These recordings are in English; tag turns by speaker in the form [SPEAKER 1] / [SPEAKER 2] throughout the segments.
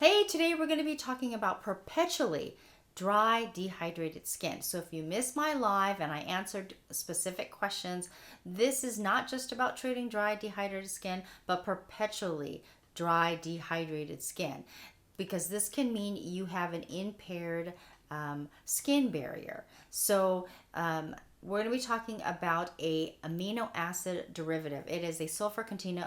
[SPEAKER 1] Hey, today we're going to be talking about perpetually dry, dehydrated skin. So if you missed my live and I answered specific questions, this is not just about treating dry, dehydrated skin, but perpetually dry, dehydrated skin. Because this can mean you have an impaired skin barrier. We're going to be talking about a amino acid derivative. It is a sulfur containing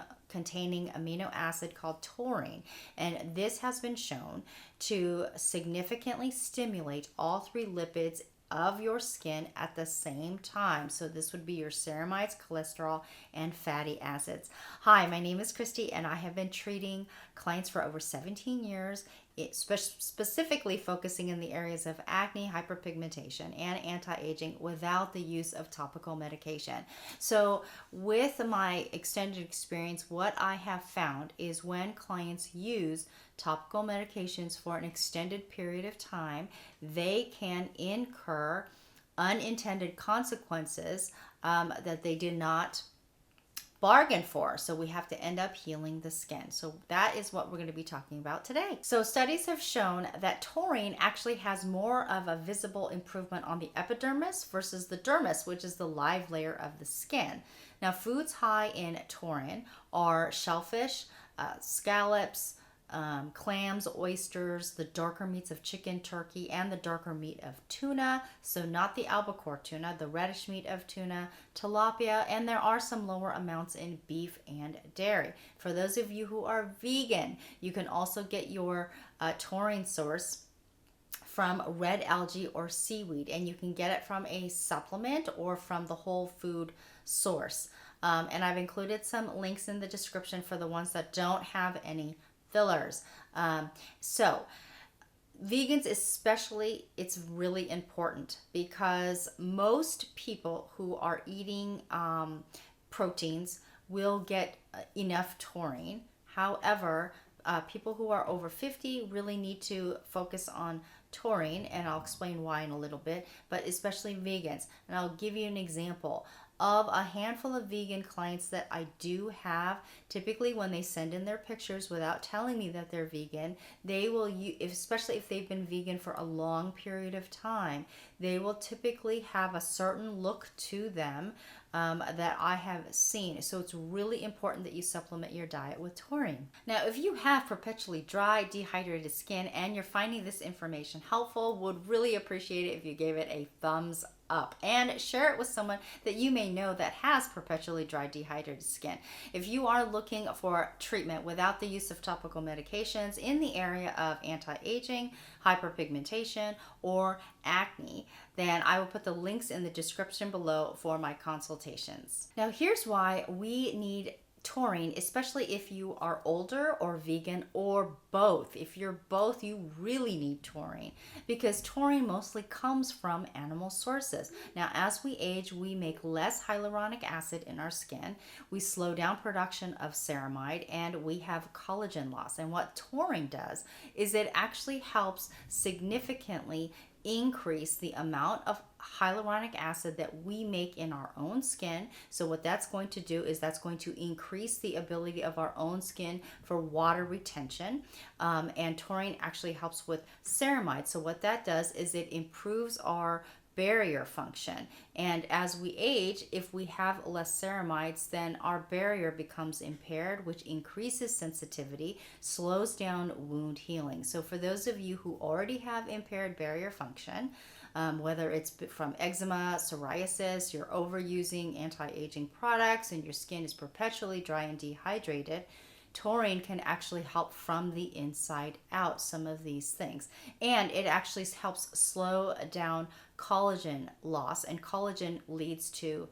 [SPEAKER 1] amino acid called taurine, and this has been shown to significantly stimulate all three lipids of your skin at the same time. So this would be your ceramides, cholesterol, and fatty acids. Hi, my name is Christy, and I have been treating clients for over 17 years, specifically focusing in the areas of acne, hyperpigmentation, and anti-aging without the use of topical medication. So with my extended experience, what I have found is when clients use topical medications for an extended period of time, they can incur unintended consequences that they did not bargain for. So we have to end up healing the skin. So that is what we're going to be talking about today. So studies have shown that taurine actually has more of a visible improvement on the epidermis versus the dermis, which is the live layer of the skin. Now, foods high in taurine are shellfish, scallops, clams, oysters, the darker meats of chicken, turkey, and the darker meat of tuna. So not the albacore tuna, the reddish meat of tuna, tilapia, and there are some lower amounts in beef and dairy. For those of you who are vegan, you can also get your taurine source from red algae or seaweed, and you can get it from a supplement or from the whole food source. And I've included some links in the description for the ones that don't have any fillers. So vegans especially, it's really important because most people who are eating proteins will get enough taurine. However, people who are over 50 really need to focus on taurine, and I'll explain why in a little bit, but especially vegans. And I'll give you an example of a handful of vegan clients that I do have. Typically when they send in their pictures without telling me that they're vegan, they will, especially if they've been vegan for a long period of time, they will typically have a certain look to them that I have seen. So it's really important that you supplement your diet with taurine. Now, if you have perpetually dry, dehydrated skin and you're finding this information helpful, would really appreciate it if you gave it a thumbs up and share it with someone that you may know that has perpetually dry, dehydrated skin. If you are looking for treatment without the use of topical medications in the area of anti-aging, hyperpigmentation, or acne, then I will put the links in the description below for my consultations. Now, here's why we need taurine, especially if you are older or vegan or both. If you're both, you really need taurine because taurine mostly comes from animal sources. Now, as we age, we make less hyaluronic acid in our skin. We slow down production of ceramide and we have collagen loss. And what taurine does is it actually helps significantly increase the amount of hyaluronic acid that we make in our own skin. So what that's going to do is that's going to increase the ability of our own skin for water retention. And taurine actually helps with ceramide. So what that does is it improves our barrier function. And as we age, if we have less ceramides, then our barrier becomes impaired, which increases sensitivity, slows down wound healing. So for those of you who already have impaired barrier function, whether it's from eczema, psoriasis, you're overusing anti-aging products, and your skin is perpetually dry and dehydrated, taurine can actually help from the inside out some of these things. And it actually helps slow down collagen loss, and collagen leads to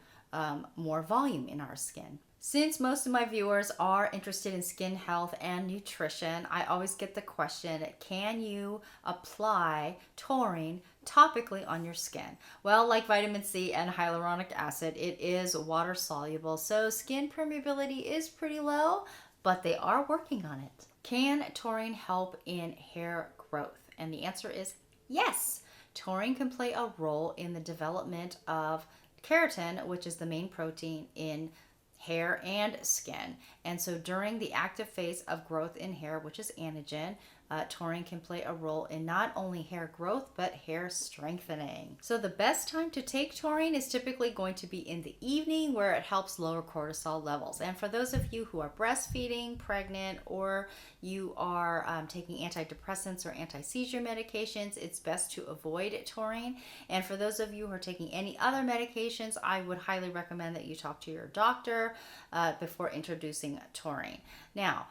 [SPEAKER 1] more volume in our skin. Since most of my viewers are interested in skin health and nutrition, I always get the question, can you apply taurine topically on your skin? Well, like vitamin C and hyaluronic acid, it is water soluble, so skin permeability is pretty low, but they are working on it. Can taurine help in hair growth? And the answer is yes. Taurine can play a role in the development of keratin, which is the main protein in hair and skin. And so during the active phase of growth in hair, which is anagen, taurine can play a role in not only hair growth, but hair strengthening. So the best time to take taurine is typically going to be in the evening, where it helps lower cortisol levels. And for those of you who are breastfeeding, pregnant, or you are taking antidepressants or anti-seizure medications, it's best to avoid taurine. And for those of you who are taking any other medications, I would highly recommend that you talk to your doctor before introducing taurine. Now,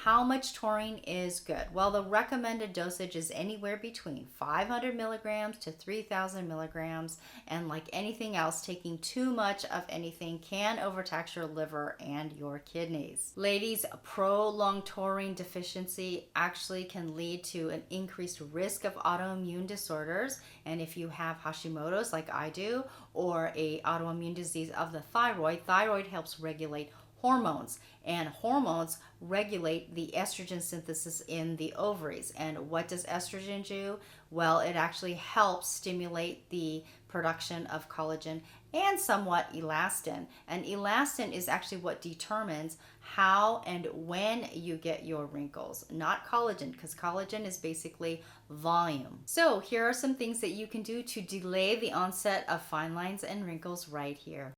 [SPEAKER 1] how much taurine is good? Well, the recommended dosage is anywhere between 500 milligrams to 3,000 milligrams. And like anything else, taking too much of anything can overtax your liver and your kidneys. Ladies, prolonged taurine deficiency actually can lead to an increased risk of autoimmune disorders. And if you have Hashimoto's like I do, or a autoimmune disease of the thyroid helps regulate hormones, and hormones regulate the estrogen synthesis in the ovaries. And what does estrogen do? Well, it actually helps stimulate the production of collagen and somewhat elastin. And elastin is actually what determines how and when you get your wrinkles, not collagen, because collagen is basically volume. So here are some things that you can do to delay the onset of fine lines and wrinkles right here.